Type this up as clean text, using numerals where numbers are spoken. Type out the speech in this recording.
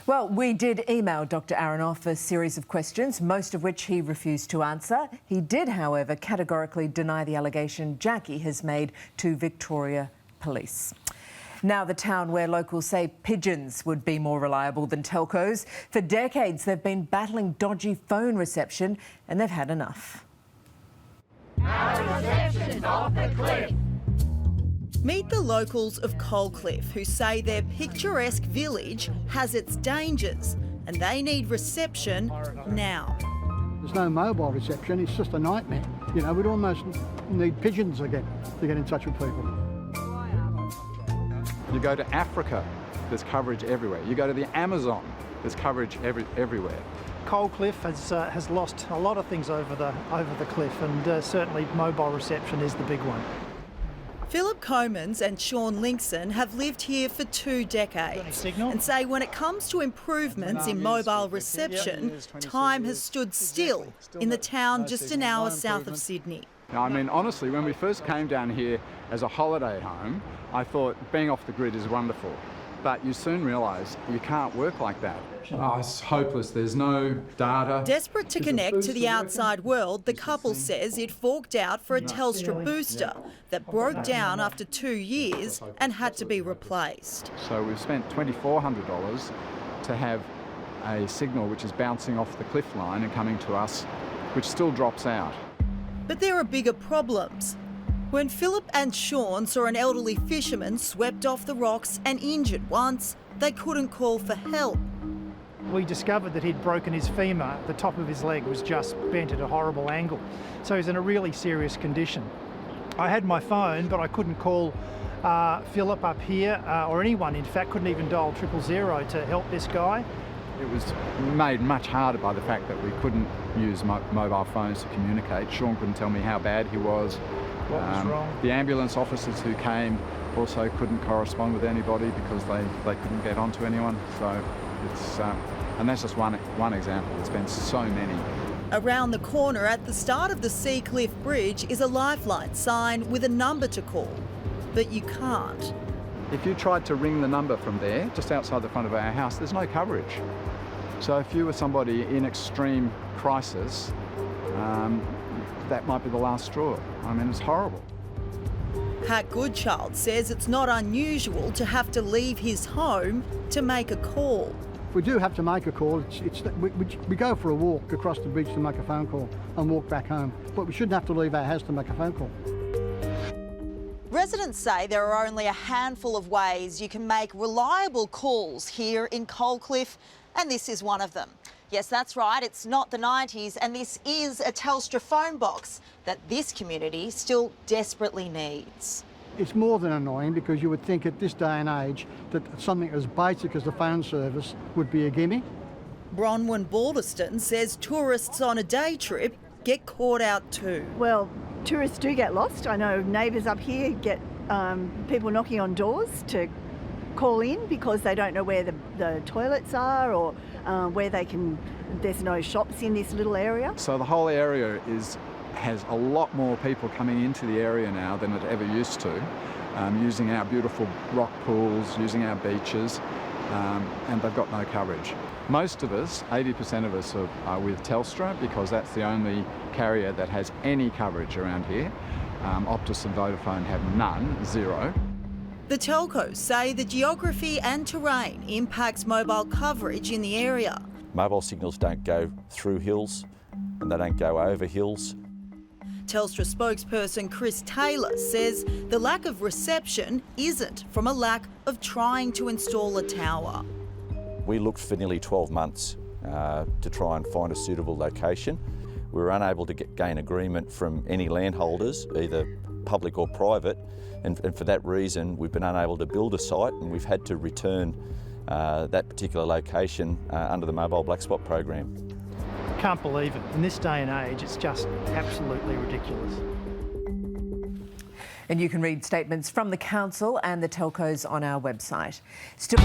Well, we did email Dr Aronoff a series of questions, most of which he refused to answer. He did, however, categorically deny the allegation Jackie has made to Victoria Police. Now the town where locals say pigeons would be more reliable than telcos. For decades, they've been battling dodgy phone reception and they've had enough. Our reception's off the cliff. Meet the locals of Coalcliff who say their picturesque village has its dangers and they need reception now. There's no mobile reception, it's just a nightmare. You know, we'd almost need pigeons again to get in touch with people. You go to Africa, there's coverage everywhere. You go to the Amazon, there's coverage everywhere. Coalcliff has lost a lot of things over the cliff, and certainly mobile reception is the big one. Philip Comans and Sean Linkson have lived here for 2 decades and say when it comes to improvements in mobile reception, time has stood still in the town just an hour south of Sydney. Now, I mean, honestly, when we first came down here as a holiday home, I thought being off the grid is wonderful. But you soon realise you can't work like that. Oh, it's hopeless. There's no data. Desperate to connect to the outside world, the couple says it forked out for a Telstra booster that broke down after 2 years and had to be replaced. So we've spent $2,400 to have a signal which is bouncing off the cliff line and coming to us, which still drops out. But there are bigger problems. When Philip and Sean saw an elderly fisherman swept off the rocks and injured once, they couldn't call for help. We discovered that he'd broken his femur. The top of his leg was just bent at a horrible angle. So he's in a really serious condition. I had my phone, but I couldn't call Philip up here, or anyone, in fact, couldn't even dial 000 to help this guy. It was made much harder by the fact that we couldn't use mobile phones to communicate. Sean couldn't tell me how bad he was. What was wrong? The ambulance officers who came also couldn't correspond with anybody because they couldn't get onto anyone. So it's, and that's just one example. There's been so many. Around the corner at the start of the Sea Cliff Bridge is a lifeline sign with a number to call, but you can't. If you tried to ring the number from there, just outside the front of our house, there's no coverage. So if you were somebody in extreme crisis, that might be the last straw. I mean, it's horrible. Pat Goodchild says it's not unusual to have to leave his home to make a call. If we do have to make a call, we go for a walk across the bridge to make a phone call and walk back home. But we shouldn't have to leave our house to make a phone call. Residents say there are only a handful of ways you can make reliable calls here in Coalcliff, and this is one of them. Yes, that's right, it's not the 90s, and this is a Telstra phone box that this community still desperately needs. It's more than annoying because you would think at this day and age that something as basic as the phone service would be a gimme. Bronwyn Balderston says tourists on a day trip get caught out too. Well, tourists do get lost. I know neighbours up here get people knocking on doors to call in because they don't know where the toilets are or where there's no shops in this little area. So the whole area has a lot more people coming into the area now than it ever used to, using our beautiful rock pools, using our beaches, and they've got no coverage. Most of us, 80% of us, are with Telstra because that's the only carrier that has any coverage around here. Optus and Vodafone have none, zero. The telcos say the geography and terrain impacts mobile coverage in the area. Mobile signals don't go through hills and they don't go over hills. Telstra spokesperson Chris Taylor says the lack of reception isn't from a lack of trying to install a tower. We looked for nearly 12 months to try and find a suitable location. We were unable to gain agreement from any landholders, either public or private, and for that reason we've been unable to build a site and we've had to return that particular location under the Mobile Black Spot program. Can't believe it. In this day and age, it's just absolutely ridiculous. And you can read statements from the council and the telcos on our website. Still